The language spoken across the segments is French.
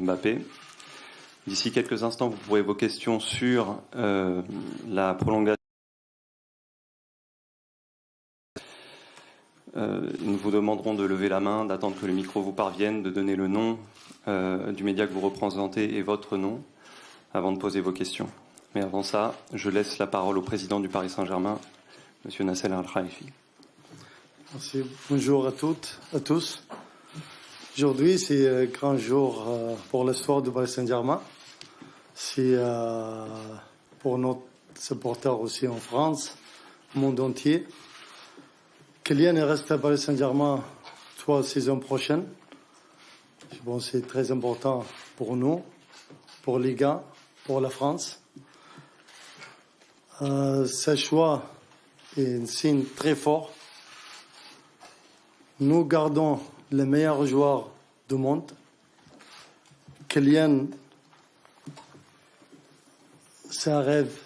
Mbappé. D'ici quelques instants, vous pourrez vos questions sur la prolongation. Nous vous demanderons de lever la main, d'attendre que le micro vous parvienne, de donner le nom du média que vous représentez et votre nom avant de poser vos questions. Mais avant ça, je laisse la parole au président du Paris Saint-Germain, M. Nasser Al-Khelaifi. Merci. Bonjour à toutes, à tous. Aujourd'hui, c'est un grand jour pour l'histoire du Paris Saint-Germain. C'est pour nos supporters aussi en France, au monde entier. Kylian reste à Paris Saint-Germain 3 saisons prochaines. Bon, c'est très important pour nous, pour les gars, pour la France. Ce choix est un signe très fort. Nous gardons les meilleurs joueurs du monde. Kylian, c'est un rêve,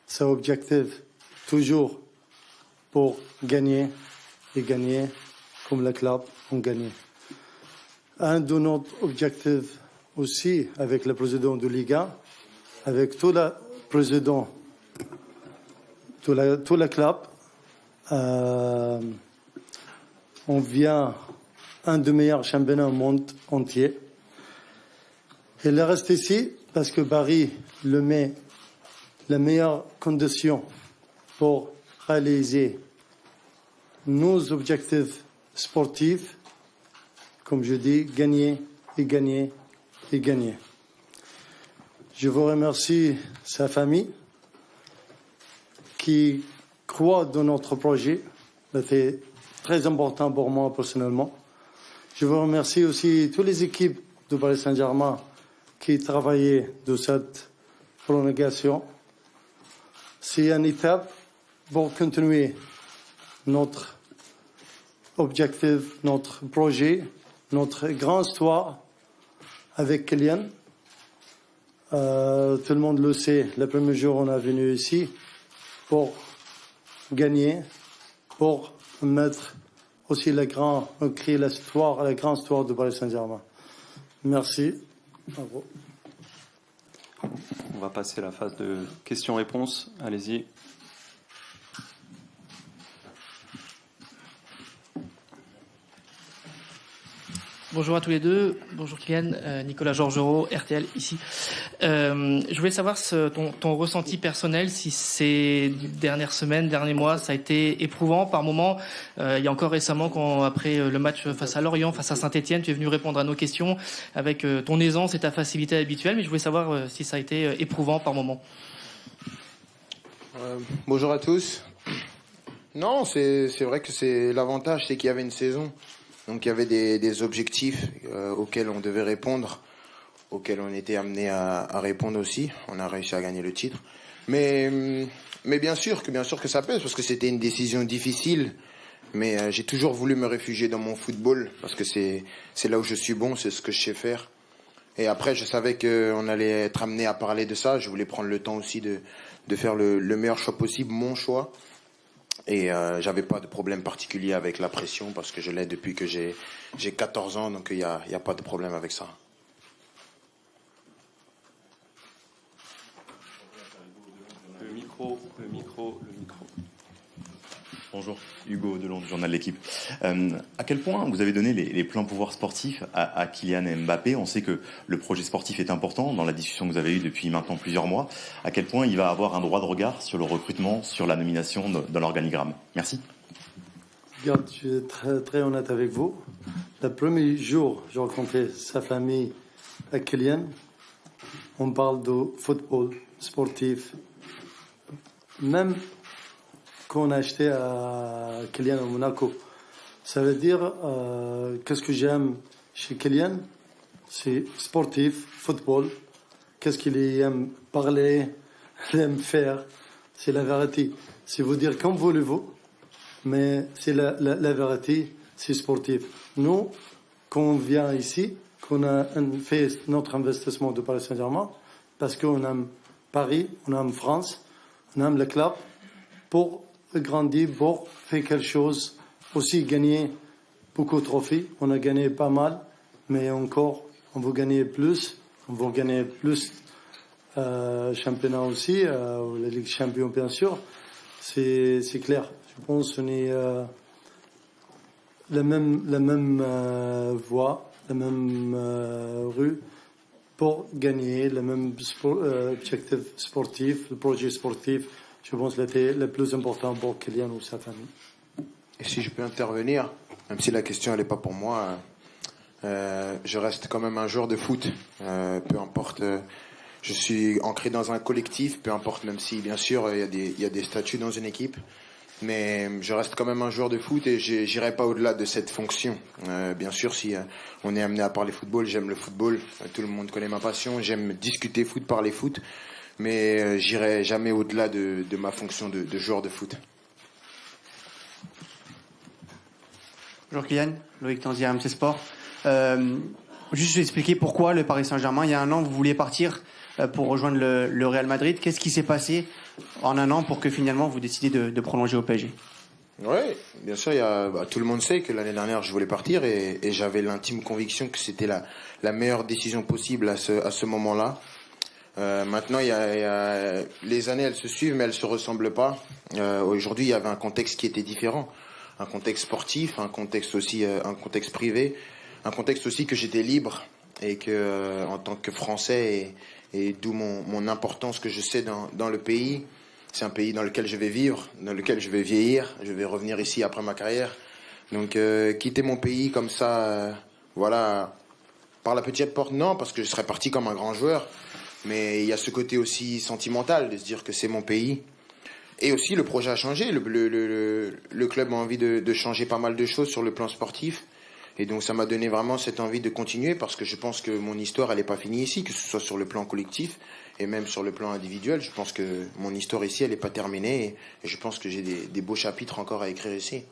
c'est un objectif, toujours pour gagner et gagner comme le club ont gagné. Un de nos objectifs aussi avec le président de Liga, avec tout le président, tout le club, on vient un des meilleurs championnats au monde entier. Il reste ici parce que Paris le met les meilleures conditions pour réaliser nos objectifs sportifs, comme je dis, gagner et gagner et gagner. Je vous remercie sa famille qui croit dans notre projet. C'était très important pour moi personnellement. Je vous remercie aussi toutes les équipes du Paris Saint-Germain qui travaillaient de cette prolongation. C'est une étape pour continuer notre objectif, notre projet, notre grande histoire avec Kylian. Tout le monde le sait, le premier jour on est venu ici pour gagner, pour mettre aussi créer l'histoire, la grande histoire du Paris Saint-Germain. Merci. Bravo. On va passer à la phase de questions-réponses. Allez-y. Bonjour à tous les deux. Bonjour Kylian, Nicolas Georgerot, RTL ici. Je voulais savoir ton ressenti personnel, si ces dernières semaines, derniers mois, ça a été éprouvant par moments. Il y a encore récemment, après le match face à Lorient, face à Saint-Etienne, tu es venu répondre à nos questions avec ton aisance et ta facilité habituelle, mais je voulais savoir si ça a été éprouvant par moments. Bonjour à tous. Non, c'est vrai que c'est l'avantage, c'est qu'il y avait une saison. Donc il y avait des objectifs auxquels on devait répondre, auxquels on était amené à répondre aussi. On a réussi à gagner le titre. Mais bien sûr que ça pèse, parce que c'était une décision difficile. Mais j'ai toujours voulu me réfugier dans mon football, parce que c'est là où je suis bon, c'est ce que je sais faire. Et après, je savais qu'on allait être amené à parler de ça. Je voulais prendre le temps aussi de faire le meilleur choix possible, mon choix. Et j'avais pas de problème particulier avec la pression parce que je l'ai depuis que j'ai 14 ans, donc il y a pas de problème avec ça. Le micro. Bonjour, Hugo Delon du journal L'Équipe. À quel point vous avez donné les pleins pouvoirs sportifs à Kylian Mbappé? On sait que le projet sportif est important dans la discussion que vous avez eue depuis maintenant plusieurs mois. À quel point il va avoir un droit de regard sur le recrutement, sur la nomination dans l'organigramme? Merci. Regarde, je suis très, très honnête avec vous. Le premier jour, j'ai rencontré sa famille à Kylian. On parle de football, sportif. Même qu'on a acheté à Kylian à Monaco. Ça veut dire, qu'est-ce que j'aime chez Kylian? C'est sportif, football. Qu'est-ce qu'il aime parler, il aime faire? C'est la vérité. C'est vous dire comme voulez-vous, mais c'est la vérité, c'est sportif. Nous, quand on vient ici, qu'on a fait notre investissement de Paris Saint-Germain, parce qu'on aime Paris, on aime France, on aime le club, pour grandir, pour faire quelque chose, aussi gagner beaucoup de trophées. On a gagné pas mal, mais encore, on veut gagner plus, championnat aussi, la Ligue Champion bien sûr. C'est clair. Je pense qu'on est la même voie, la même rue pour gagner, le même objectif sportif, le projet sportif. Je pense que c'était le plus important pour Kylian ou sa famille. Et si je peux intervenir, même si la question elle n'est pas pour moi, je reste quand même un joueur de foot. Peu importe, je suis ancré dans un collectif, peu importe, même si bien sûr il y a des statuts dans une équipe. Mais je reste quand même un joueur de foot et j'irai pas au-delà de cette fonction. Bien sûr, si on est amené à parler football, j'aime le football. Tout le monde connaît ma passion. J'aime discuter foot, parler foot. Mais j'irai jamais au-delà de ma fonction de joueur de foot. Bonjour Kylian, Loïc Tanzi, RMC Sport. Juste je vais expliquer pourquoi le Paris Saint-Germain, il y a un an, vous vouliez partir pour rejoindre le Real Madrid. Qu'est-ce qui s'est passé en un an pour que finalement vous décidiez de prolonger au PSG? Oui, bien sûr, tout le monde sait que l'année dernière je voulais partir et j'avais l'intime conviction que c'était la meilleure décision possible à ce moment-là. Maintenant, les années elles se suivent mais elles se ressemblent pas. Aujourd'hui, il y avait un contexte qui était différent, un contexte sportif, un contexte aussi, un contexte privé, un contexte aussi que j'étais libre et que en tant que Français et d'où mon importance que je sais dans le pays. C'est un pays dans lequel je vais vivre, dans lequel je vais vieillir, je vais revenir ici après ma carrière. Donc quitter mon pays comme ça, voilà, par la petite porte, non, parce que je serais parti comme un grand joueur. Mais il y a ce côté aussi sentimental de se dire que c'est mon pays. Et aussi le projet a changé, le club a envie de changer pas mal de choses sur le plan sportif. Et donc ça m'a donné vraiment cette envie de continuer parce que je pense que mon histoire elle n'est pas finie ici, que ce soit sur le plan collectif et même sur le plan individuel. Je pense que mon histoire ici elle n'est pas terminée et je pense que j'ai des beaux chapitres encore à écrire ici.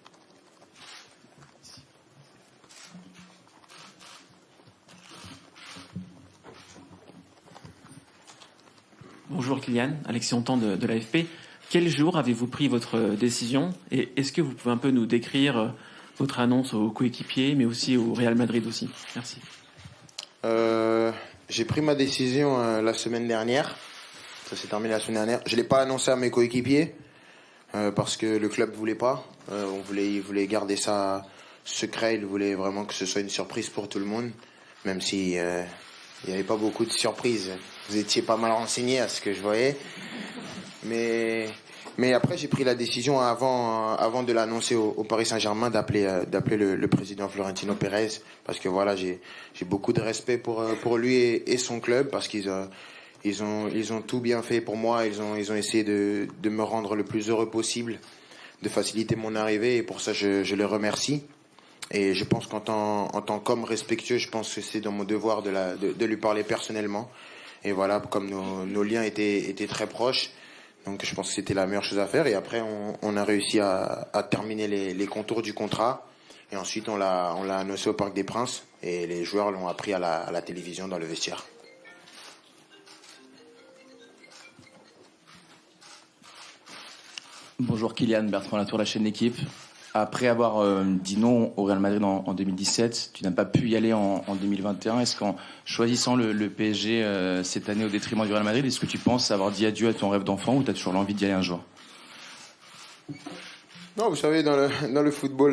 Bonjour Kylian, Alexis Hontan de l'AFP. Quel jour avez-vous pris votre décision et est-ce que vous pouvez un peu nous décrire votre annonce aux coéquipiers, mais aussi au Real Madrid aussi? Merci. J'ai pris ma décision la semaine dernière. Ça s'est terminé la semaine dernière. Je l'ai pas annoncé à mes coéquipiers parce que le club voulait pas. Il voulait garder ça secret. Il voulait vraiment que ce soit une surprise pour tout le monde, même si il n'y avait pas beaucoup de surprises. Vous étiez pas mal renseignés à ce que je voyais, mais après, j'ai pris la décision avant de l'annoncer au Paris Saint-Germain d'appeler le président Florentino Pérez parce que voilà, j'ai beaucoup de respect pour lui et son club parce qu'ils ont tout bien fait pour moi. Ils ont essayé de me rendre le plus heureux possible, de faciliter mon arrivée et pour ça, je les remercie. Et je pense qu'en tant qu'homme respectueux, je pense que c'est dans mon devoir de lui parler personnellement. Et voilà, comme nos liens étaient très proches. Donc je pense que c'était la meilleure chose à faire. Et après, on a réussi à terminer les contours du contrat. Et ensuite, on l'a annoncé au Parc des Princes. Et les joueurs l'ont appris à la télévision dans le vestiaire. Bonjour Kylian, Bertrand Latour, la chaîne L'équipe. Après avoir dit non au Real Madrid en 2017, tu n'as pas pu y aller en 2021. Est-ce qu'en choisissant le PSG cette année au détriment du Real Madrid, est-ce que tu penses avoir dit adieu à ton rêve d'enfant ou tu as toujours l'envie d'y aller un jour? Non, vous savez, dans le football,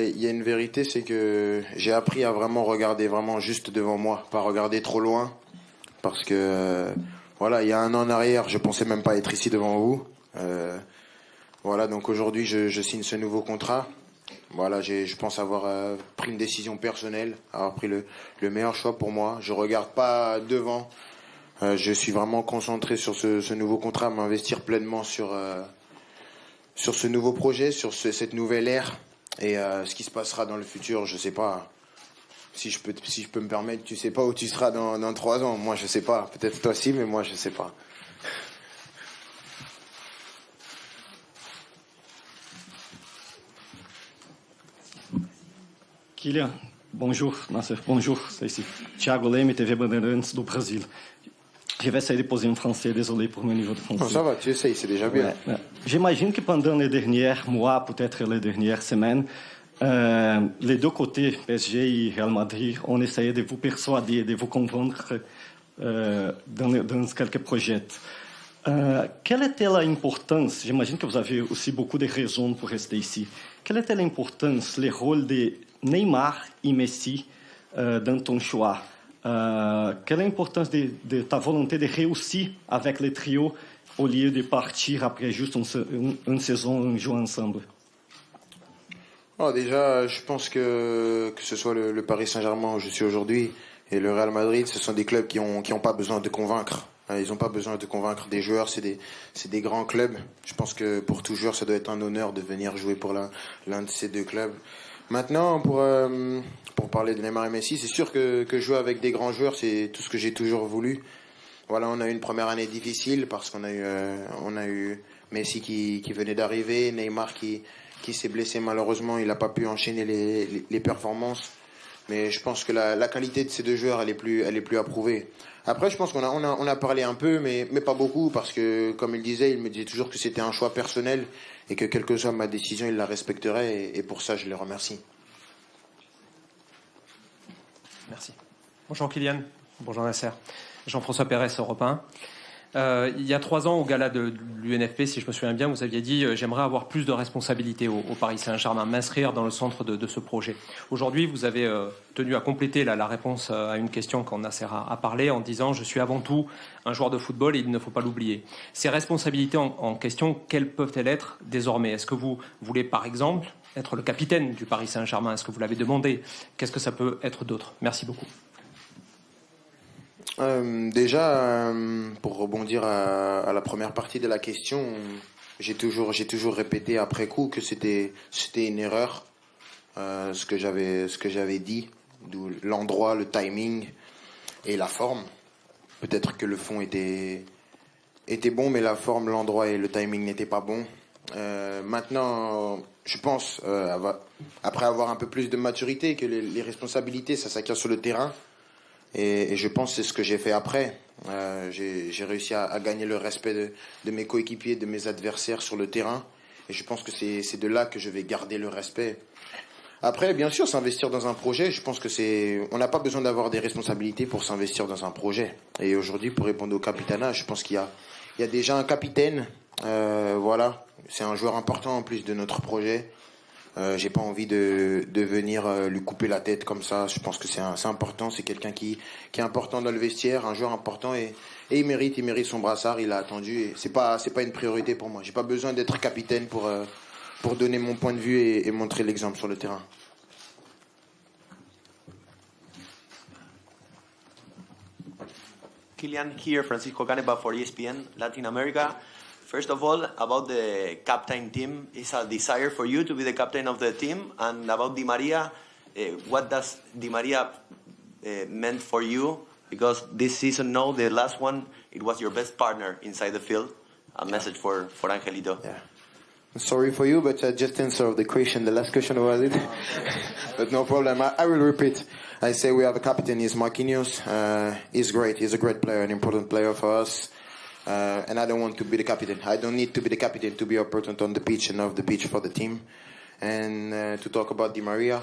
il y a une vérité, c'est que j'ai appris à vraiment regarder vraiment juste devant moi, pas regarder trop loin. Parce que, voilà, il y a un an en arrière, je pensais même pas être ici devant vous. Voilà, donc aujourd'hui, je signe ce nouveau contrat. Voilà, je pense avoir pris une décision personnelle, avoir pris le meilleur choix pour moi. Je regarde pas devant. Je suis vraiment concentré sur ce nouveau contrat, m'investir pleinement sur ce nouveau projet, sur cette nouvelle ère. Et ce qui se passera dans le futur, je sais pas. Si je peux me permettre, tu sais pas où tu seras dans 3 ans. Moi, je sais pas. Peut-être toi aussi, mais moi, je sais pas. Kylian, bonjour, bonjour, c'est ici. Thiago Leme, TV Bandeirantes do Brasil. Je vais essayer de poser en français, désolé pour mon niveau de français. Non, ça va, tu essayes, c'est déjà bien. Ouais. J'imagine que pendant les derniers mois, peut-être les dernières semaines, Les deux côtés, PSG et Real Madrid, ont essayé de vous persuader, de vous convaincre dans quelques projets. Quelle était l'importance, j'imagine que vous avez aussi beaucoup de raisons pour rester ici, quelle était l'importance, le rôle de Neymar et Messi dans ton choix? Quelle est l'importance de ta volonté de réussir avec le trio au lieu de partir après juste une saison en jouant ensemble? Déjà, je pense que ce soit le Paris Saint-Germain où je suis aujourd'hui et le Real Madrid, ce sont des clubs qui ont pas besoin de convaincre. Ils n'ont pas besoin de convaincre des joueurs, c'est des grands clubs. Je pense que pour tout joueur, ça doit être un honneur de venir jouer pour l'un de ces deux clubs. Maintenant, pour parler de Neymar et Messi, c'est sûr que jouer avec des grands joueurs, c'est tout ce que j'ai toujours voulu. Voilà, on a eu une première année difficile parce qu'on a eu Messi qui venait d'arriver, Neymar qui s'est blessé malheureusement, il n'a pas pu enchaîner les performances. Mais je pense que la qualité de ces deux joueurs, elle est plus approuvée. Après, je pense qu'on a parlé un peu, mais pas beaucoup, parce que, comme il disait, il me disait toujours que c'était un choix personnel et que quelle que soit ma décision, il la respecterait. Et pour ça, je le remercie. Merci. Bonjour Kylian. Bonjour Nasser. Jean-François Pérez, Europe 1. Il y a 3 ans, au gala de l'UNFP, si je me souviens bien, vous aviez dit j'aimerais avoir plus de responsabilités au Paris Saint-Germain, m'inscrire dans le centre de ce projet. Aujourd'hui, vous avez tenu à compléter la réponse à une question quand Nasser a parlé en disant je suis avant tout un joueur de football et il ne faut pas l'oublier. Ces responsabilités en question, quelles peuvent-elles être désormais? Est-ce que vous voulez, par exemple, être le capitaine du Paris Saint-Germain? Est-ce que vous l'avez demandé? Qu'est-ce que ça peut être d'autre? Merci beaucoup. Déjà, pour rebondir à la première partie de la question, j'ai toujours répété après coup que c'était une erreur, ce que j'avais dit, d'où l'endroit, le timing et la forme. Peut-être que le fond était bon, mais la forme, l'endroit et le timing n'étaient pas bons. Maintenant, je pense, après avoir un peu plus de maturité, que les responsabilités, ça s'acquiert sur le terrain. Et je pense que c'est ce que j'ai fait après. J'ai réussi à gagner le respect de mes coéquipiers, de mes adversaires sur le terrain. Et je pense que c'est de là que je vais garder le respect. Après, bien sûr, s'investir dans un projet, je pense que on n'a pas besoin d'avoir des responsabilités pour s'investir dans un projet. Et aujourd'hui, pour répondre au capitanat, je pense qu'il y a déjà un capitaine. Voilà, c'est un joueur important en plus de notre projet. J'ai pas envie de venir lui couper la tête comme ça. Je pense que c'est important. C'est quelqu'un qui est important dans le vestiaire, un joueur important et il mérite son brassard. Il a attendu et c'est pas une priorité pour moi. J'ai pas besoin d'être capitaine pour donner mon point de vue et montrer l'exemple sur le terrain. Kylian here, Francisco Caneva for ESPN Latin America. First of all, about the captain team, is a desire for you to be the captain of the team? And about Di Maria, what does Di Maria meant for you? Because this season, no, the last one, it was your best partner inside the field. A message for Angelito. Yeah. Sorry for you, but just answer the question. The last question was it? But no problem. I will repeat. I say we have a captain, he's Marquinhos. He's great. He's a great player, an important player for us. And I don't want to be the captain. I don't need to be the captain to be important on the pitch and off the pitch for the team. And to talk about Di Maria,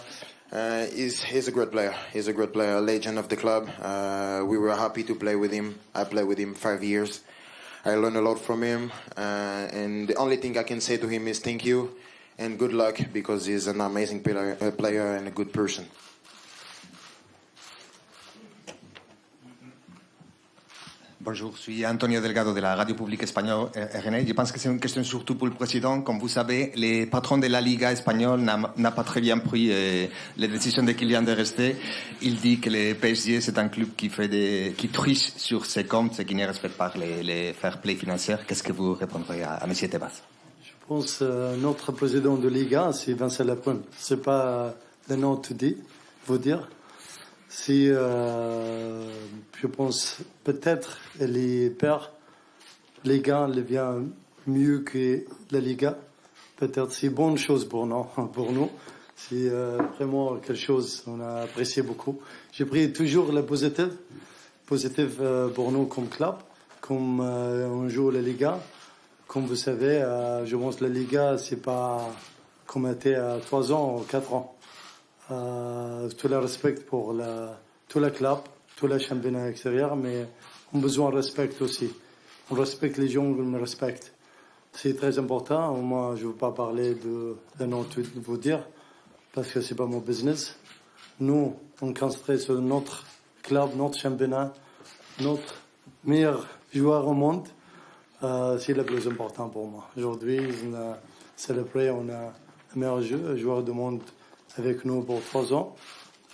he's a great player. He's a great player, a legend of the club. We were happy to play with him. I played with him 5 years. I learned a lot from him. And the only thing I can say to him is thank you and good luck because he's an amazing player and a good person. Bonjour, je suis Antonio Delgado de la radio publique espagnole RNA. Je pense que c'est une question surtout pour le président. Comme vous savez, les patrons de la Liga espagnole n'a pas très bien pris les décisions de Kylian de rester. Il dit que le PSG c'est un club qui triche sur ses comptes et qui ne respecte pas les fair play financiers. Qu'est-ce que vous répondrez à M. Tebas? Je pense notre président de Liga, c'est Vincent Lapointe. C'est pas le nom tout dit, vous dire. Si je pense peut-être les pères, les gars, les vient mieux que la Liga. Peut-être c'est une bonne chose pour nous. C'est vraiment quelque chose qu'on a apprécié beaucoup. J'ai pris toujours le positif pour nous comme club, comme on joue la Liga. Comme vous savez, je pense que la Liga c'est pas comme était à 3 ans ou 4 ans. Tout le respect pour tout le club, tout le championnat extérieur, mais on a besoin de respect aussi. On respecte les gens, on me respecte. C'est très important. Moi, je ne veux pas parler de nom de vous dire, parce que ce n'est pas mon business. Nous, on concentre sur notre club, notre championnat, notre meilleur joueur au monde. C'est le plus important pour moi. Aujourd'hui, on a célébré, on a le meilleur joueur du monde avec nous pour 3 ans.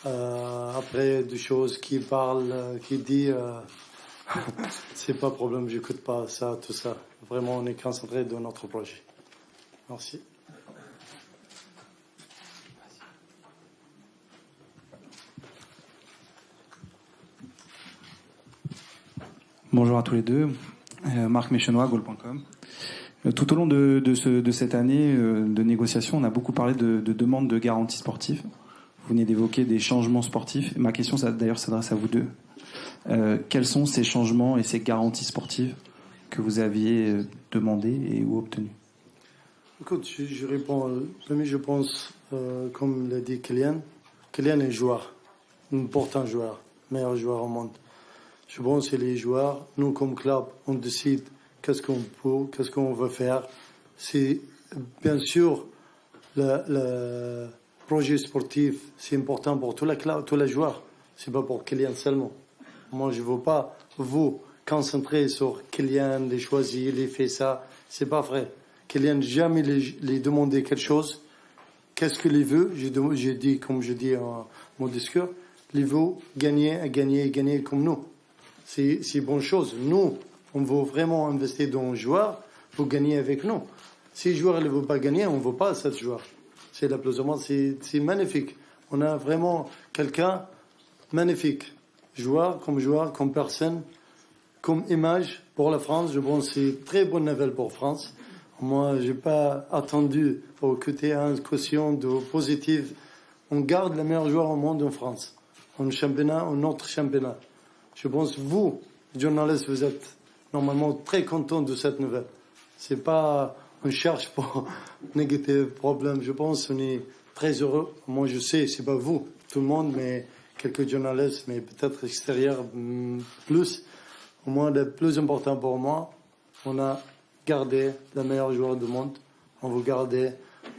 Après, des choses qui parlent, qui disent, c'est pas problème, j'écoute pas ça, tout ça. Vraiment, on est concentré dans notre projet. Merci. Bonjour à tous les deux. Marc Méchenois, Goal.com. Tout au long de cette année de négociation, on a beaucoup parlé de demandes de garanties sportives. Vous venez d'évoquer des changements sportifs. Ma question, d'ailleurs, s'adresse à vous deux. Quels sont ces changements et ces garanties sportives que vous aviez demandées et ou obtenues? Écoute, je réponds. Premier, je pense, comme l'a dit Kylian, Kylian est joueur, un important joueur, meilleur joueur au monde. Je pense que les joueurs, nous comme club, on décide qu'est-ce qu'on peut, qu'est-ce qu'on veut faire. C'est bien sûr le projet sportif, c'est important pour tous les joueurs. C'est pas pour Kylian seulement. Moi, je veux pas vous concentrer sur Kylian, les choisir, les faire ça. C'est pas vrai. Kylian jamais les demander quelque chose. Qu'est-ce qu'il veut? J'ai dit, comme je dis en mon discours, il veut gagner comme nous. C'est une bonne chose. Nous, on veut vraiment investir dans un joueur pour gagner avec nous. Si le joueur ne veut pas gagner, on ne veut pas ce joueur. C'est la plus ou moins, c'est magnifique. On a vraiment quelqu'un magnifique. Joueur, comme personne, comme image pour la France. Je pense que c'est une très bonne nouvelle pour la France. Moi, je n'ai pas attendu pour écouter une caution de positive. On garde le meilleur joueur au monde en France. En championnat, en notre championnat. Je pense que vous, journalistes, vous êtes normalement très contents de cette nouvelle. C'est pas, on cherche pour négatif problème. Je pense qu'on est très heureux. Moi, je sais, c'est pas vous, tout le monde, mais quelques journalistes, mais peut-être extérieurs plus. Au moins, le plus important pour moi, on a gardé le meilleur joueur du monde. On veut garder,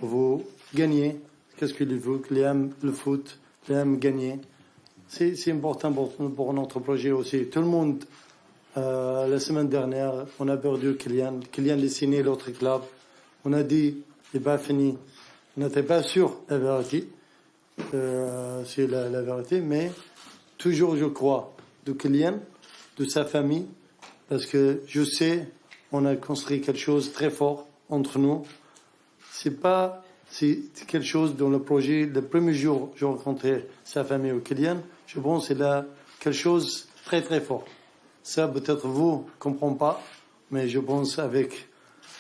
on veut gagner. Qu'est-ce qu'il veut? Qu'il aime le foot, qu'il aime gagner. C'est important pour notre projet aussi. Tout le monde, la semaine dernière, on a perdu Kylian. Kylian a signé l'autre club. On a dit, c'est pas fini. On n'était pas sûr de la vérité. C'est la vérité, mais toujours je crois de Kylian, de sa famille, parce que je sais, on a construit quelque chose de très fort entre nous. C'est quelque chose dans le projet. Le premier jour, j'ai rencontré sa famille au Kylian. Je pense que c'est là quelque chose de très très fort. Ça, peut-être vous ne comprenez pas, mais je pense avec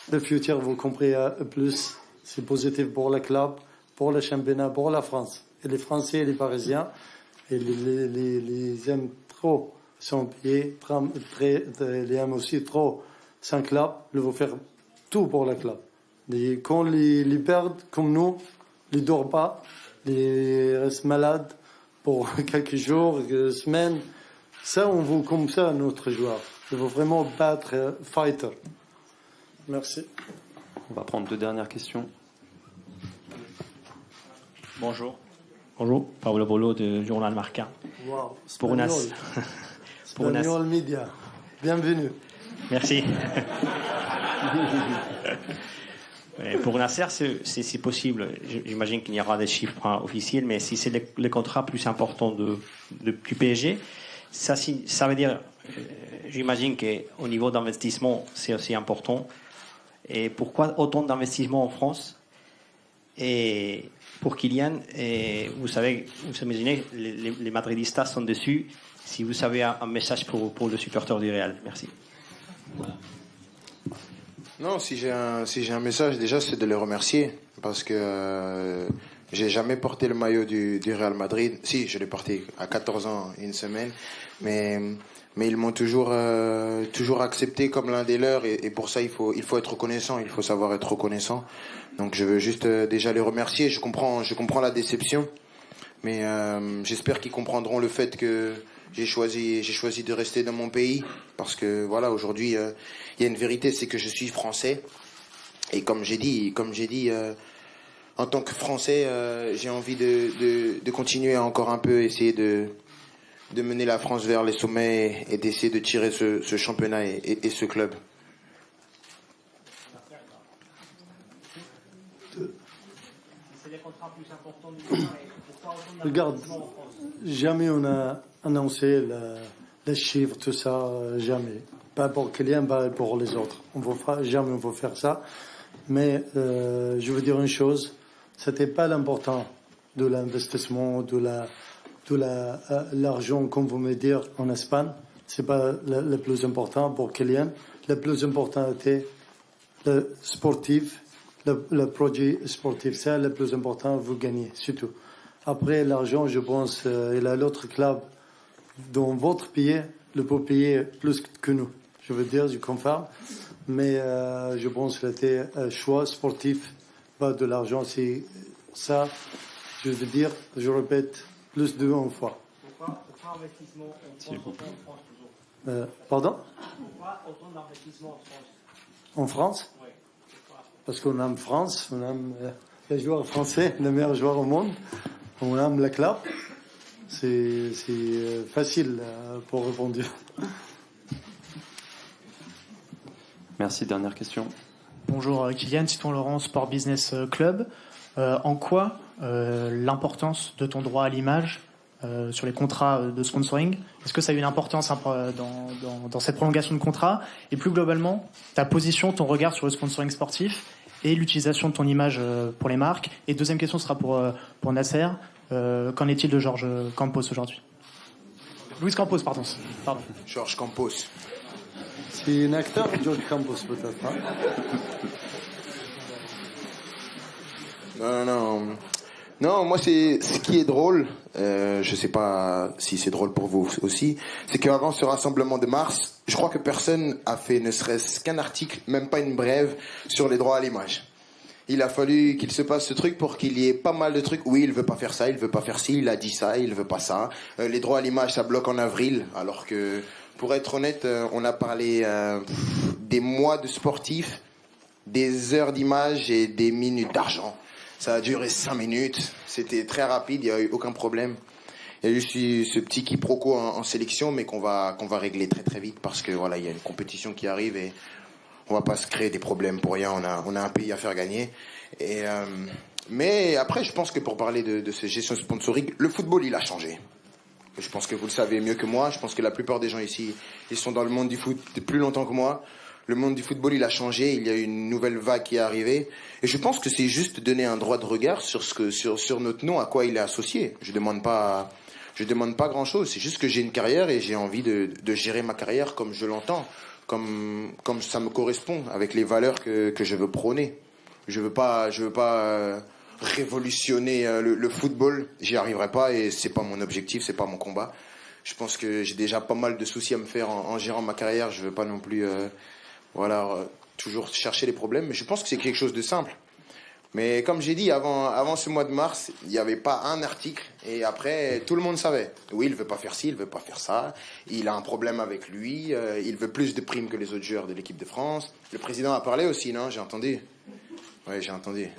le futur, vous comprenez plus. C'est positif pour le club, pour le championnat, pour la France. Et les Français et les Parisiens, et les aiment trop son pays, les aiment aussi trop son club. Ils vont faire tout pour le club. Et quand ils perdent, comme nous, ils ne dorment pas, ils restent malades pour quelques jours, quelques semaines. Ça, on veut comme ça notre joueur. Il veut vraiment battre fighter. Merci. On va prendre 2 dernières questions. Bonjour. Bonjour, Paolo Bolo du journal Marca. Wow, pour Espagnol Media. Bienvenue. Merci. Pour Nasser, c'est possible. J'imagine qu'il y aura des chiffres officiels, mais si c'est le contrat plus important du PSG, ça veut dire, j'imagine qu'au niveau d'investissement, c'est aussi important. Et pourquoi autant d'investissement en France? Et pour Kylian, vous imaginez, les madridistas sont dessus. Si vous avez un message pour le supporter du Real, merci. Non, si j'ai un message, déjà, c'est de les remercier. Parce que J'ai jamais porté le maillot du Real Madrid. Si, je l'ai porté à 14 ans, une semaine. Mais ils m'ont toujours accepté comme l'un des leurs. Et pour ça, il faut être reconnaissant. Il faut savoir être reconnaissant. Donc je veux juste déjà les remercier. Je comprends la déception. Mais j'espère qu'ils comprendront le fait que j'ai choisi de rester dans mon pays. Parce que voilà, aujourd'hui, il y a une vérité, c'est que je suis français. Et comme j'ai dit, en tant que Français, j'ai envie de continuer à encore un peu essayer de mener la France vers les sommets et d'essayer de tirer ce championnat et ce club. C'est les contrats plus importants du monde. Regarde, jamais on a annoncé les chiffres, tout ça, jamais. Pas pour Kylian, pas pour les autres. Jamais on va faire ça. Mais je veux dire une chose, c'était pas l'important de l'investissement, de l'argent, comme vous me dites, en Espagne. C'est pas le plus important pour Kylian. Le plus important était le sportif, le projet sportif. C'est le plus important, vous gagnez, c'est tout. Après, l'argent, je pense, il y a l'autre club dans votre pays, le peut payer plus que nous. Je veux dire, je confirme. Mais je pense que c'était un choix sportif, pas de l'argent. C'est ça, je veux dire, je répète, plus de 1 fois. Pourquoi investissement en France toujours Pardon? Pourquoi autant d'investissement en France? Oui. Parce qu'on aime France, on aime les joueurs français, les meilleurs joueurs au monde, on aime le club. C'est facile pour répondre. Merci, dernière question. Bonjour Kylian, Citon Laurent, Sport Business Club. En quoi l'importance de ton droit à l'image sur les contrats de sponsoring, est-ce que ça a eu une importance dans cette prolongation de contrat? Et plus globalement, ta position, ton regard sur le sponsoring sportif et l'utilisation de ton image pour les marques. Et deuxième question sera pour Nasser. Qu'en est-il de Georges Campos aujourd'hui? Luis Campos, pardon. Georges Campos. C'est un acteur, George Campos, peut-être. Non, moi, c'est ce qui est drôle. Je sais pas si c'est drôle pour vous aussi. C'est qu'avant ce rassemblement de mars, je crois que personne a fait ne serait-ce qu'un article, même pas une brève, sur les droits à l'image. Il a fallu qu'il se passe ce truc pour qu'il y ait pas mal de trucs. Oui, il veut pas faire ça, il veut pas faire ci, il a dit ça, il veut pas ça. Les droits à l'image, ça bloque en avril, alors que, pour être honnête, on a parlé des mois de sportifs, des heures d'image et des minutes d'argent. Ça a duré 5 minutes, c'était très rapide, il n'y a eu aucun problème. Il y a eu ce petit quiproquo en sélection, mais qu'on va régler très très vite parce que voilà, il y a une compétition qui arrive et on va pas se créer des problèmes pour rien. On a un pays à faire gagner. Mais après, je pense que pour parler de cette gestion sponsoring, le football il a changé. Je pense que vous le savez mieux que moi. Je pense que la plupart des gens ici, ils sont dans le monde du foot depuis plus longtemps que moi. Le monde du football, il a changé. Il y a une nouvelle vague qui est arrivée. Et je pense que c'est juste donner un droit de regard sur notre nom, à quoi il est associé. Je demande pas grand chose. C'est juste que j'ai une carrière et j'ai envie de gérer ma carrière comme je l'entends, comme ça me correspond, avec les valeurs que je veux prôner. Je veux pas révolutionner le football. J'y arriverai pas et c'est pas mon objectif, c'est pas mon combat. Je pense que j'ai déjà pas mal de soucis à me faire en gérant ma carrière. Je veux pas non plus, toujours chercher les problèmes. Mais je pense que c'est quelque chose de simple. Mais comme j'ai dit, avant ce mois de mars, il n'y avait pas un article. Et après, tout le monde savait. Oui, il veut pas faire ci, il veut pas faire ça. Il a un problème avec lui. Il veut plus de primes que les autres joueurs de l'équipe de France. Le président a parlé aussi, non? J'ai entendu. Oui, j'ai entendu.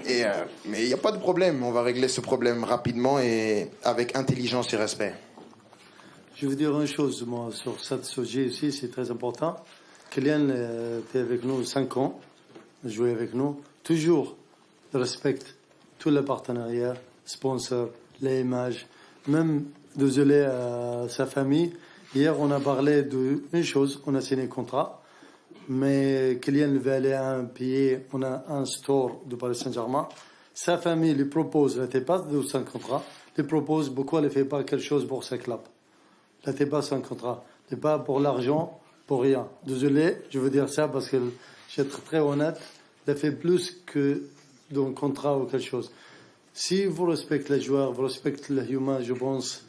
Mais il n'y a pas de problème. On va régler ce problème rapidement et avec intelligence et respect. Je veux dire une chose, moi, sur ce sujet aussi, c'est très important. Kylian était avec nous 5 ans, joué avec nous. Toujours respecte tous les partenariats, sponsors, les images. Même, désolé à sa famille, hier on a parlé d'une chose, on a signé un contrat, mais Kylian veut aller à un pays, on a un store de Paris Saint-Germain. Sa famille lui propose, elle n'était pas de son contrat, lui propose pourquoi elle ne fait pas quelque chose pour sa club. Elle n'était pas sans contrat, elle n'est pas pour l'argent, pour rien. Désolé, je veux dire ça parce que je vais être très honnête. Elle fait plus que d'un contrat ou quelque chose. Si vous respectez les joueurs, vous respectez les humains, je pense,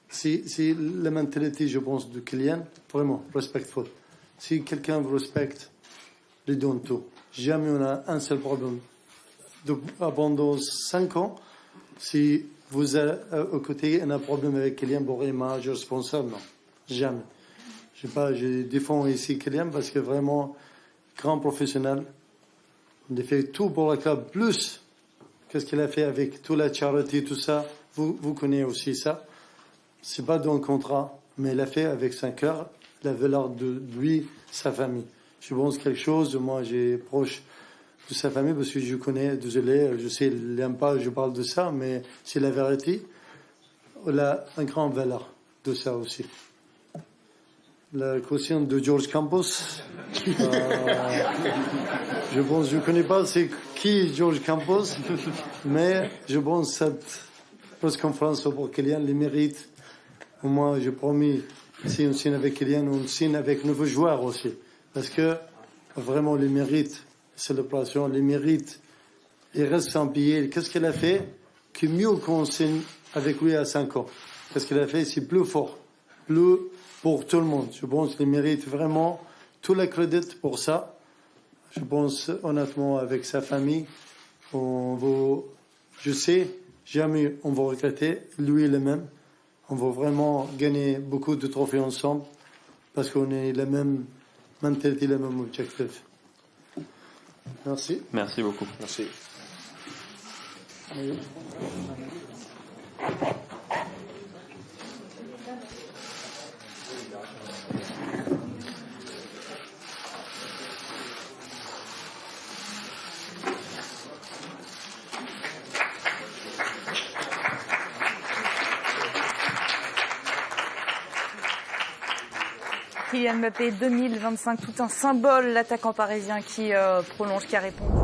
c'est la mentalité, je pense, de Kylian, vraiment, respectful. Si quelqu'un vous respecte, lui donne tout. Jamais on a un seul problème. Pendant 5 ans, si vous êtes au côté, on a un problème avec Kylian, bon, image, responsable, non. Jamais. Je défends ici Kylian parce que vraiment, grand professionnel. On a fait tout pour le club, plus qu'est-ce qu'il a fait avec toute la charité, tout ça. Vous connaissez aussi ça. C'est pas dans le contrat, mais il a fait avec son cœur, la valeur de lui, sa famille. Je pense quelque chose, moi j'ai proche de sa famille parce que je connais, désolé, je sais, il n'aime pas, je parle de ça, mais c'est la vérité. Il a une grande valeur de ça aussi. La question de George Campos, je pense, je ne connais pas c'est qui George Campos, mais je pense que cette presse-conférence pour Kylian les mérite. Moi, j'ai promis, si on signe avec Kylian, on signe avec nouveaux joueurs aussi. Parce que vraiment, les mérites, célébration, les mérites, il reste sans payer. Qu'est-ce qu'il a fait que mieux qu'on signe avec lui à 5 ans? Qu'est-ce qu'il a fait? C'est plus fort, plus pour tout le monde. Je pense qu'il mérite vraiment tout le crédit pour ça. Je pense honnêtement avec sa famille, je sais, jamais on va regretter, lui le même. On va vraiment gagner beaucoup de trophées ensemble parce qu'on est la même mentalité, le même objectif. Merci. Merci beaucoup. Merci. Kylian Mbappé 2025, tout un symbole, l'attaquant parisien qui prolonge, qui a répondu.